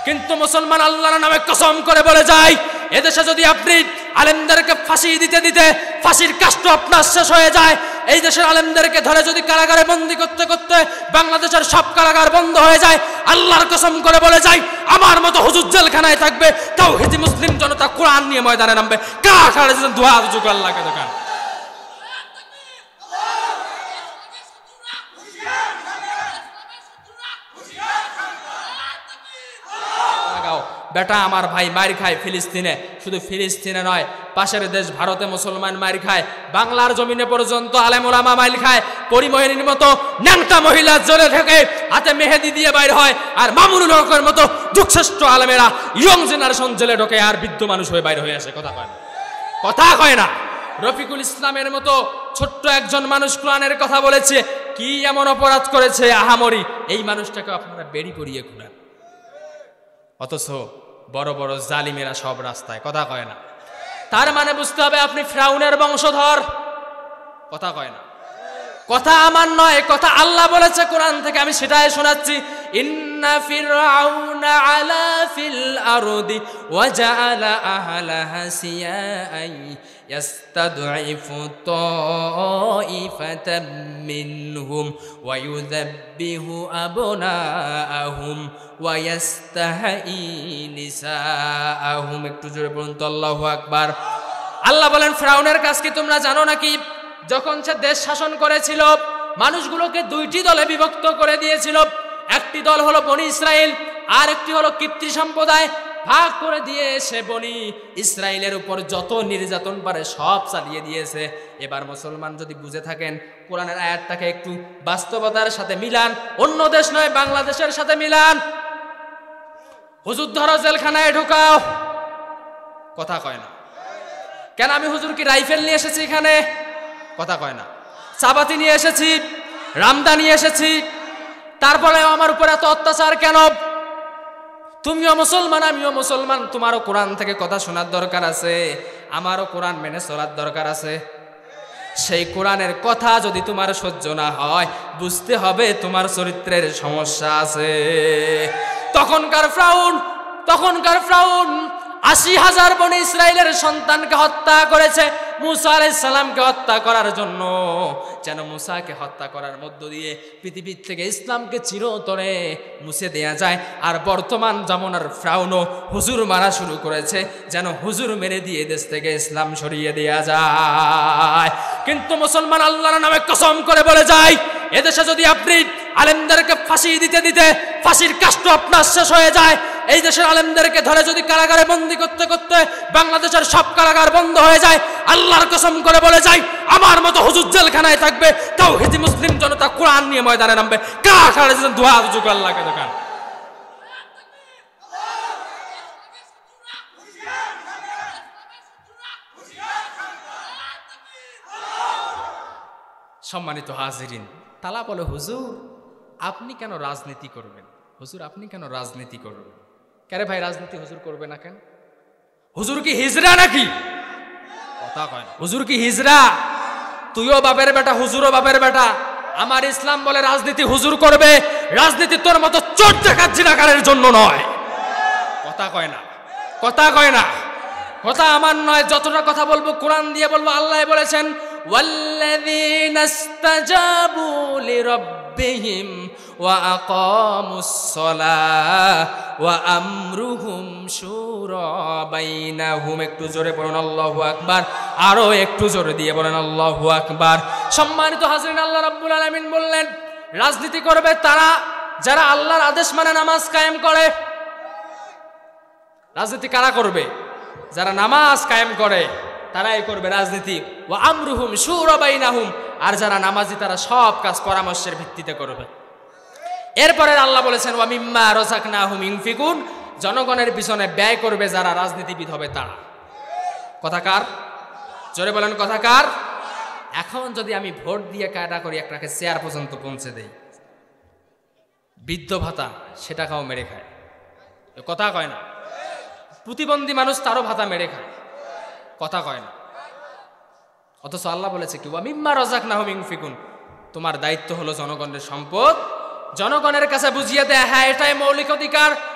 কিন্তু মুসলমান আল্লাহর নামে কসম করে বলে যায়, এদেশে যদি আপনি আলেমদেরকে ফাঁসি দিতে দিতে ফাঁসির কাষ্ট আপনার শেষ হয়ে যায়, এই দেশের আলেমদেরকে ধরে যদি কারাগারে বন্দী করতে করতে বাংলাদেশের সব কারাগার বন্ধ হয়ে যায়, আল্লাহর কসম করে বলে যায় আমার মতো হুজুর জেলখানায় থাকবে, তাওহীদি মুসলিম জনতা কোরআন নিয়ে ময়দানে নামবে। কারা দোয়া যুগ আল্লাহকে দেখান। বেটা আমার ভাই মার খায় ফিলিস্তিনে, শুধু ফিলিস্তিনে নয়, পাশের দেশ ভারতে মুসলমান মার খায়, বাংলার জমিনে পর্যন্ত আলেম ওলামা মার খায়। পরিমোহিনীর মতো ন্যাংটা মহিলা জেলে থেকে হাতে মেহেদি দিয়ে বাইর হয়, আর মামুনুল হকের মতো যুগশ্রেষ্ঠ আলেমেরা ইয়ং জেনারেশন জেলে ঢোকে আর বৃদ্ধ মানুষ হয়ে বাইর হয়ে আসে। কথা কয় না, কথা কয় না। রফিকুল ইসলামের মতো ছোট্ট একজন মানুষ কোরআনের কথা বলেছে, কি এমন অপরাধ করেছে আহামরি, এই মানুষটাকে আপনারা বেড়ি পরিয়ে ঘুরান। অথচ বড় বড় জালিমেরা সব রাস্তায়। কথা কয় না। তার মানে বুঝতে হবে আপনি ফিরআউনের বংশধর। কথা কয় না, কথা আমার নয়, কথা আল্লাহ বলেছে কোরআন থেকে, আমি সেটাই শোনাচ্ছি। ইন্না ফিরআউনা আলা ফিল আরদি ওয়া জাআলা আহলাহা শিয়াআন ইয়াস্তাদঈফু তাঈফাতাম মিনহুম ওয়া ইউযাব্বিহু আবনাআহুম ওয়া ইয়াস্তাহয়ী নিসাআহুম। একটু জোরে বলুন তো আল্লাহু আকবার। আল্লাহ বলেন ফিরআউনের কাজ কি তোমরা জানো নাকি? যখন সে দেশ শাসন করেছিল, মানুষগুলোকে দুইটি দলে বিভক্ত করে দিয়েছিল। একটি দল হলো বনি ইসরাইল, আর একটি হলো কিপ্তি সম্প্রদায়। ভাগ করে দিয়ে সে বনি ইসরাইলের উপর যত নির্যাতন পারে সব চালিয়ে দিয়েছে। এবার মুসলমান যদি বুঝে থাকেন, কোরআনের আয়াতটাকে একটু বাস্তবতার সাথে মিলান, অন্য দেশ নয় বাংলাদেশের সাথে মিলান। হুজুর ধরো জেলখানায় ঢুকাও, কথা কয় না। কেন আমি হুজুর কি রাইফেল নিয়ে এসেছি এখানে? কথা কয় না। চাবাতি নিয়ে এসেছি, রামদা নিয়ে এসেছি, তারপরে আমার উপর এত অত্যাচার কেন? তুমিও মুসলমান, আমিও মুসলমান, তোমারও কোরআন থেকে কথা শোনার দরকার আছে, আমারও কোরআন মেনে চলার দরকার আছে। সেই কোরআনের কথা যদি তোমার সহ্য না হয়, বুঝতে হবে তোমার চরিত্রের সমস্যা আছে। তখনকার ফিরআউন ৮০,০০০ বনি ইসরাইলের সন্তানকে হত্যা করেছে মুসা আলাইহিস সালামকে হত্যা করার জন্য, যেন মুসাকে হত্যা করার মধ্য দিয়ে পৃথিবীর থেকে ইসলামকে চিরতরে মুছে দেয়া যায়। আর বর্তমান জামানার ফিরআউনও হুজুর মারা শুরু করেছে, যেন হুজুর মেরে দিয়ে দেশ থেকে ইসলাম সরিয়ে দেয়া যায়। কিন্তু মুসলমান আল্লাহর নামে কসম করে বলে যায়, এদেশে যদি আপনি আলেমদেরকে ফাঁসি দিতে দিতে ফাঁসির কাষ্ট আপনার শেষ হয়ে যায়, এই দেশের আলেমদেরকে ধরে যদি কারাগারে বন্দী করতে করতে বাংলাদেশের সব কারাগার বন্ধ হয়ে যায়, আল্লাহর কসম করে বলে যায় আমার মতো হুজুর জেলখানায় থাকবে, তাওহীদি মুসলিম জনতা কোরআন নিয়ে ময়দানে নামবে। কারা দোয়া যুগ আল্লাহকে দেখান। সম্মানিত হাজিরিন, তালা বলে হুজুর আপনি কেন রাজনীতি করবেন? হুজুর আপনি কেন রাজনীতি করবেন? কেন ভাই রাজনীতি হুজুর করবে না কেন? হুজুর কি হিজড়া নাকি? কথা কয় না। হুজুর কি হিজড়া? তুইও বাপের বেটা, হুজুরও বাপের বেটা। আমার ইসলাম বলে রাজনীতি হুজুর করবে, রাজনীতি তোর মতো চোর ডাকাত জিনাকারের জন্য নয়। কথা কয় না, কথা কয় না, কথা আমার নয়। যতটা কথা বলবো কোরআন দিয়ে বলবো। আল্লাহ বলেছেন ওয়াল্লাযীনা ইসতাজাবু লিরাব্বিহিম ওয়া আকামুস সালাহ ওয়া আমরুহুম শুরা বাইনাহুম। একটু জোরে বলুন আল্লাহু আকবার, আরো একটু জোরে দিয়ে বলেন আল্লাহু আকবার। সম্মানিত হাজরিন, আল্লাহ রাব্বুল আলামিন বললেন রাজনীতি করবে তারা যারা আল্লাহর আদেশ মানে নামাজ কায়েম করে। রাজনীতি কারা করবে? যারা নামাজ কায়েম করে তারাই করবে রাজনীতি। ওয়া আমরুহুম শুরা বাইনাহুম, আর যারা নামাজি তারা সব কাজ পরামর্শের ভিত্তিতে করবে। এরপরে আল্লাহ বলেছেন ওয়া মিম্মা রাযাকনাহুম ইউনফিকুন, জনগণের পিছনে ব্যয় করবে যারা রাজনীতিবিদ হবে তারা। কথাকার জোরে বলেন, কথাকার। এখন যদি আমি ভোট দিয়ে কায়দা করি একটাকে চেয়ার পর্যন্ত পৌঁছে দেই, বৃদ্ধ ভাতা সেটাকেও মেরে খায়। কথা কয় না। প্রতিবন্ধী মানুষ তারও ভাতা মেরে খায়। কথা কয় না। অথচ আল্লাহ বলেছে কি ওয়া মিম্মা রাযাকনাহুম ইউনফিকুন, তোমার দায়িত্ব হলো জনগণের সম্পদ জনগণের কাছে বুঝিয়ে দেয়া। হ্যাঁ, এটাই মৌলিক অধিকার।